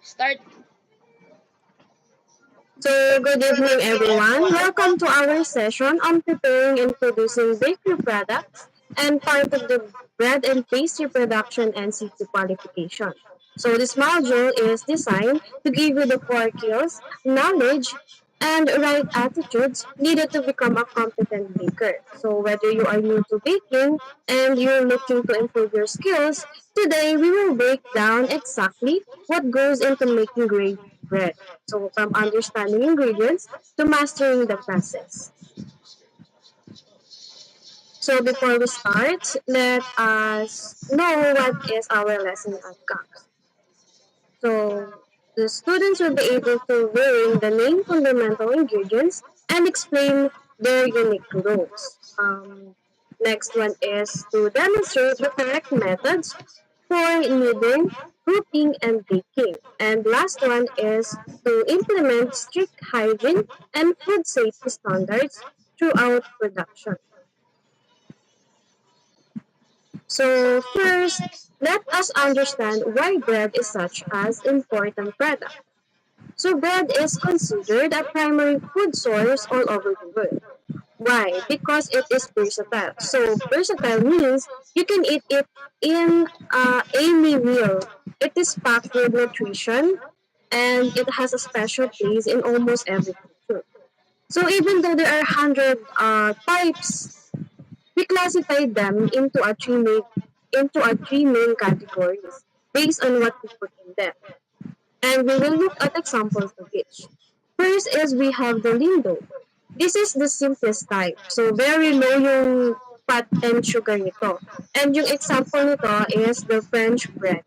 Start. So, good evening, everyone. Welcome to our session on preparing and producing bakery products and part of the bread and pastry production and CQ qualification. So, this module is designed to give you the core skills, knowledge, and right attitudes needed to become a competent baker. So, whether you are new to baking and you're looking to improve your skills, today we will break down exactly what goes into making great bread. So, from understanding ingredients to mastering the process. So, before we start, let us know what is our lesson outcomes. So, the students will be able to learn the main fundamental ingredients and explain their unique roles. Next one is to demonstrate the correct methods for kneading, cooking, and baking. And last one is to implement strict hygiene and food safety standards throughout production. So first, let us understand why bread is such an important product. So bread is considered a primary food source all over the world. Why? Because it is versatile. So versatile means you can eat it in any meal. It is packed with nutrition and it has a special place in almost every culture. So even though there are 100 types, we classify them into a three main categories based on what we put in them. And we will look at examples of each. First is we have the lindo. This is the simplest type. So very low yung fat and sugar nito. And yung example nito is the French bread.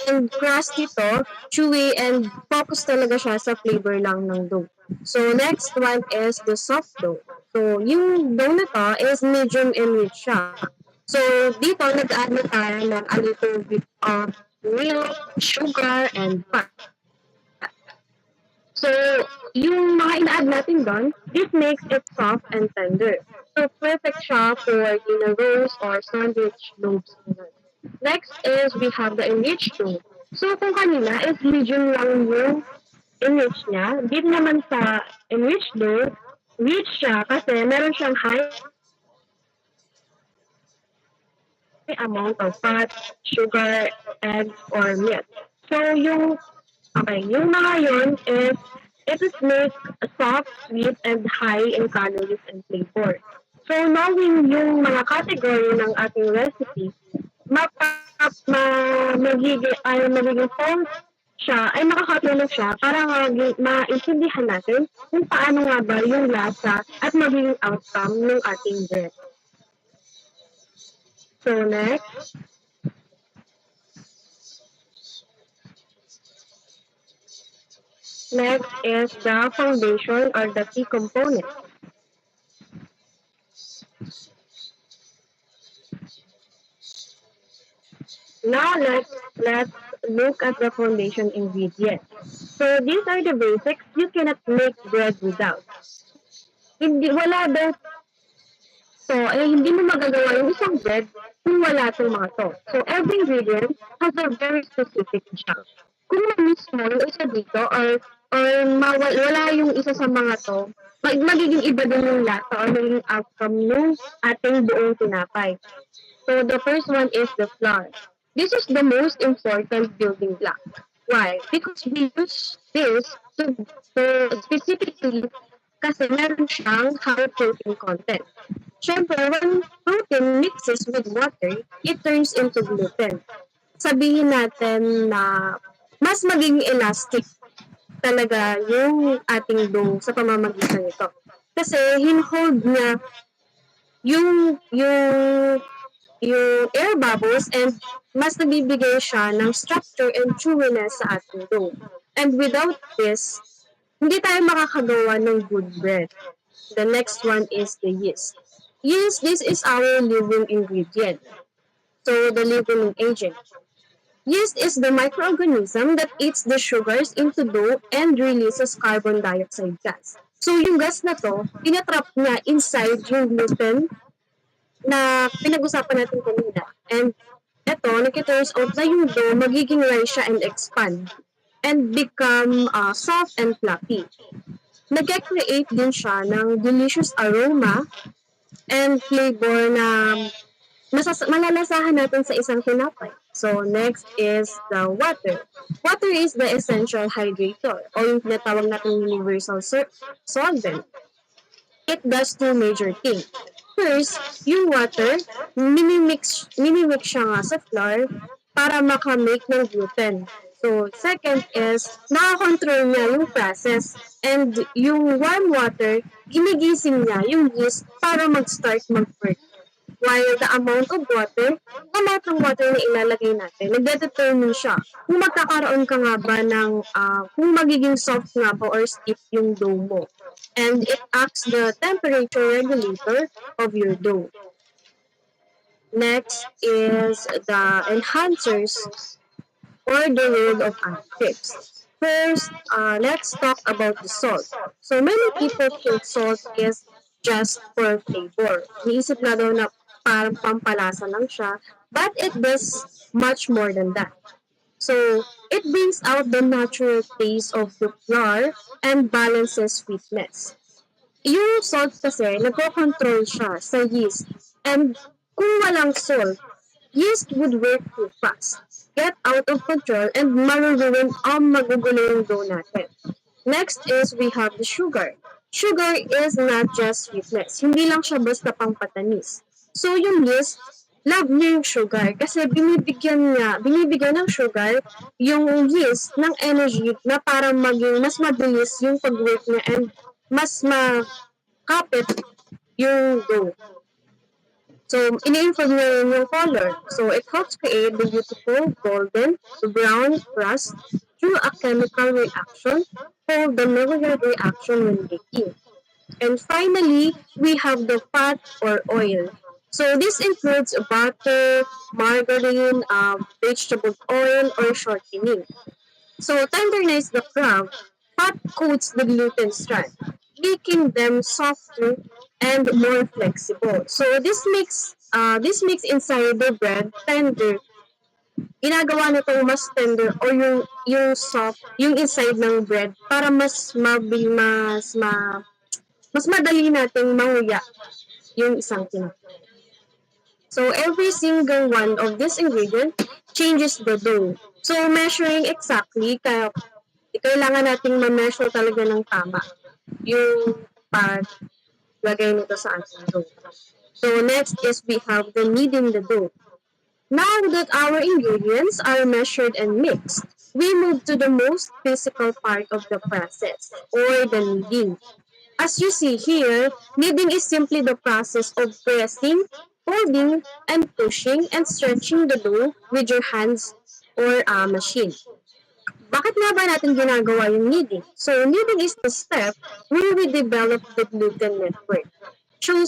And crust nito, chewy and focus talaga siya sa flavor lang ng dough. So next one is the soft dough. So yung dough na to is medium enriched siya. So dito nag-add na tayo ng a little bit of milk, sugar, and fat. So, yung mga ina-add natin doon, this makes it soft and tender. So, perfect siya for dinner rolls or sandwich loaves. Next is we have the enriched dough. So, kung kanina is medium lang yung enriched niya, dito naman sa enriched dough, rich siya kasi meron siyang high amount of fat, sugar, eggs, or milk. So, yung mga yun is, it is made soft, sweet, and high in calories and flavor. So, knowing yung mga category ng ating recipe, magiging false siya, ay makakatulong siya para maintindihan natin kung paano nga ba yung lasa at magiging outcome ng ating bread. So, next. Next is the foundation or the key component. Now let's look at the foundation ingredients. So these are the basics you cannot make bread without. Wala daw hindi mo magagawa yung isang bread kung wala itong mga to. So every ingredient has a very specific job. Kung mismo yung isa dito or wala yung isa sa mga to, magiging iba din yung lasa or magiging outcome ng ating buong tinapay. So the first one is the flour. This is the most important building block. Why? Because we use this to specifically kasi meron siyang high protein content. Siyempre, when protein mixes with water, it turns into gluten. Sabihin natin na mas maging elastic talaga yung ating dough sa pamamagitan nito. Kasi hinhold niya yung air bubbles and mas nabibigay siya ng structure and chewiness sa ating dough. And without this, hindi tayo makakagawa ng good bread. The next one is the yeast. Yeast, this is our living ingredient. So, the living agent. Yeast is the microorganism that eats the sugars into dough and releases carbon dioxide gas. So, yung gas na to, tinatrap niya inside yung gluten na pinag-usapan natin kanina. And Eto, nagki-turns out na yung dough magiging rice siya and expand and become soft and fluffy. Nag-create din siya ng delicious aroma and flavor na malalasahan natin sa isang tinapay. So, next is the water. Water is the essential hydrator o yung tinatawag natin universal solvent. It does two major things. First, yung water, minimix siya nga sa flour para makamake ng gluten. So, second is, nakakontrol niya yung process. And yung warm water, ginigising niya yung yeast para mag-start mag-work. While the amount of water, yung amount ng water na ilalagay natin, nagdedetermine siya kung magkakaroon ka nga ba ng, kung magiging soft nga ba or stiff yung dough mo. And it acts the temperature regulator of your dough. Next is the enhancers or the role of additives. First, let's talk about the salt. So many people think salt is just for flavor. Niisip na daw na parang pampalasa lang siya, but it does much more than that. So, it brings out the natural taste of the flour and balances sweetness. Yung salt kasi, nagko-control siya sa yeast. And kung walang salt, yeast would work too fast, get out of control, and maruruin ang magugulo yung dough natin. Next is we have the sugar. Sugar is not just sweetness. Hindi lang siya basta pangpatanis. So yung yeast, love niya yung sugar kasi binibigyan ng sugar yung yeast ng energy na para maging mas mabilis yung pag-work niya and mas makapit yung dough. So, ini-improve niya yung color. So, it helps create the beautiful golden to brown crust through a chemical reaction called the Maillard reaction when baking. And finally, we have the fat or oil. So, this includes butter, margarine, vegetable oil, or shortening. So, tenderize the crumb, fat coats the gluten strand, making them softer and more flexible. So, this makes inside the bread tender. Ginagawa nitong mas tender or yung soft, yung inside ng bread para mas madali nating manguya yung isang tinapay. So, every single one of these ingredients changes the dough. So, measuring exactly, kailangan nating ma-measure talaga ng tama yung paglagay nito sa ating dough. So, next is we have the kneading the dough. Now that our ingredients are measured and mixed, we move to the most physical part of the process, or the kneading. As you see here, kneading is simply the process of pressing, folding, and pushing and stretching the dough with your hands or machine. Bakit nga ba natin ginagawa yung kneading? So, kneading is the step where we develop the gluten network. So,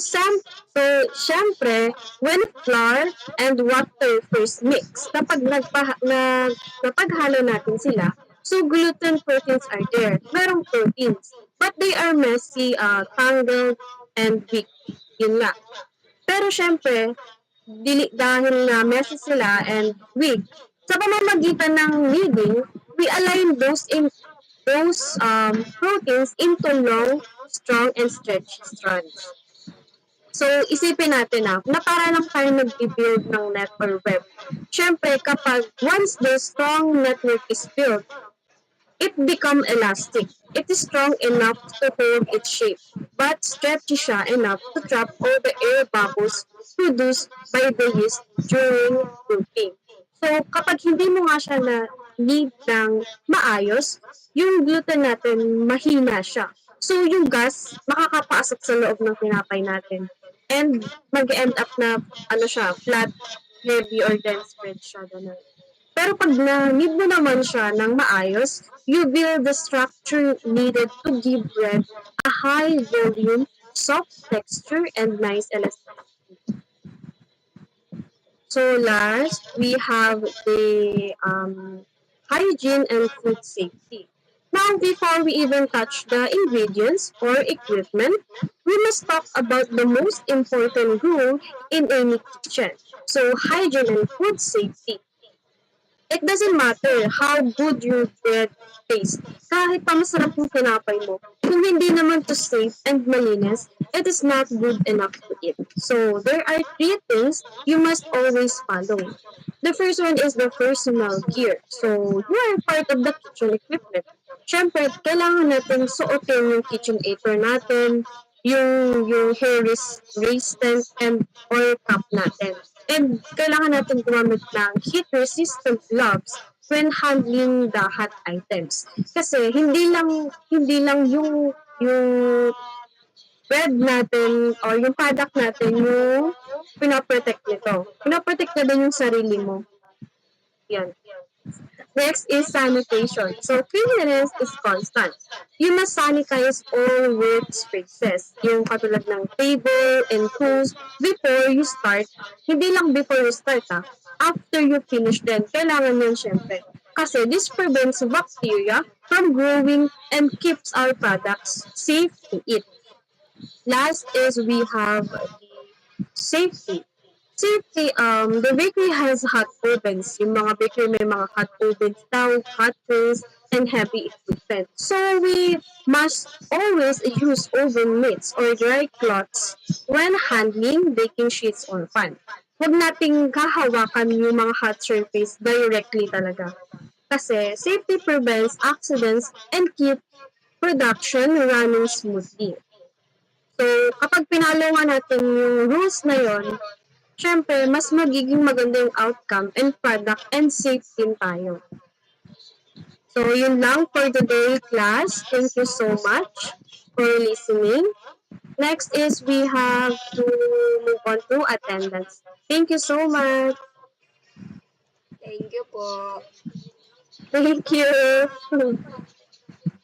syempre, when flour and water first mix, kapag napaghalo natin sila, so gluten proteins are there. Merong proteins. But they are messy, tangled, and weak. Yun nga. Pero syempre, dahil na messy sila and weak, sa pamamagitan ng kneading, we align those proteins into long, strong, and stretchy strands. So, isipin natin na para lang tayo nag-build ng net or web. Siyempre, kapag once the strong network is built, it become elastic. It is strong enough to hold its shape, but stretchy siya enough to trap all the air bubbles produced by the yeast during cooking. So, kapag hindi mo nga siya na need ng maayos, yung gluten natin mahina siya. So, yung gas makakapasok sa loob ng tinapay natin. And mag-end up na flat, heavy, or dense bread siya. Ganun. Pero pag na-need mo naman siya ng maayos, you build the structure needed to give bread a high volume, soft texture, and nice elasticity. So last, we have the hygiene and food safety. Now, before we even touch the ingredients or equipment, we must talk about the most important rule in any kitchen. So hygiene and food safety. It doesn't matter how good your bread tastes. Kahit pa masarap yung tinapay mo, kung hindi naman to safe and malinis, it is not good enough to eat. So there are three things you must always follow. The first one is the personal gear. So you are part of the kitchen equipment. Siyempre, kailangan natin suotin yung kitchen apron natin, yung hair resistant and or cap natin. And kailangan natin gumamit ng heat-resistant gloves when handling the hot items. Kasi hindi lang yung bread natin or yung product natin yung pinoprotect nito. Pinoprotect na din yung sarili mo. Yan. Next is sanitation. So, cleanliness is constant. You must sanitize all workspaces. Yung katulad ng table and tools before you start. Hindi lang before you start After you finish din, kailangan yun syempre. Kasi this prevents bacteria from growing and keeps our products safe to eat. Last is we have the safety. Safety, the bakery has hot ovens. Yung mga bakery may mga hot ovens daw, hot trays, and heavy equipment. So we must always use oven mitts or dry cloths when handling baking sheets or pan. Huwag nating kahawakan yung mga hot surface directly talaga. Kasi safety prevents accidents and keep production running smoothly. So, kapag pinalo nga natin yung rules na yon, syempre, mas magiging maganda yung outcome and product and safe din tayo. So, yun lang for today, class. Thank you so much for listening. Next is we have to move on to attendance. Thank you so much. Thank you po. Thank you.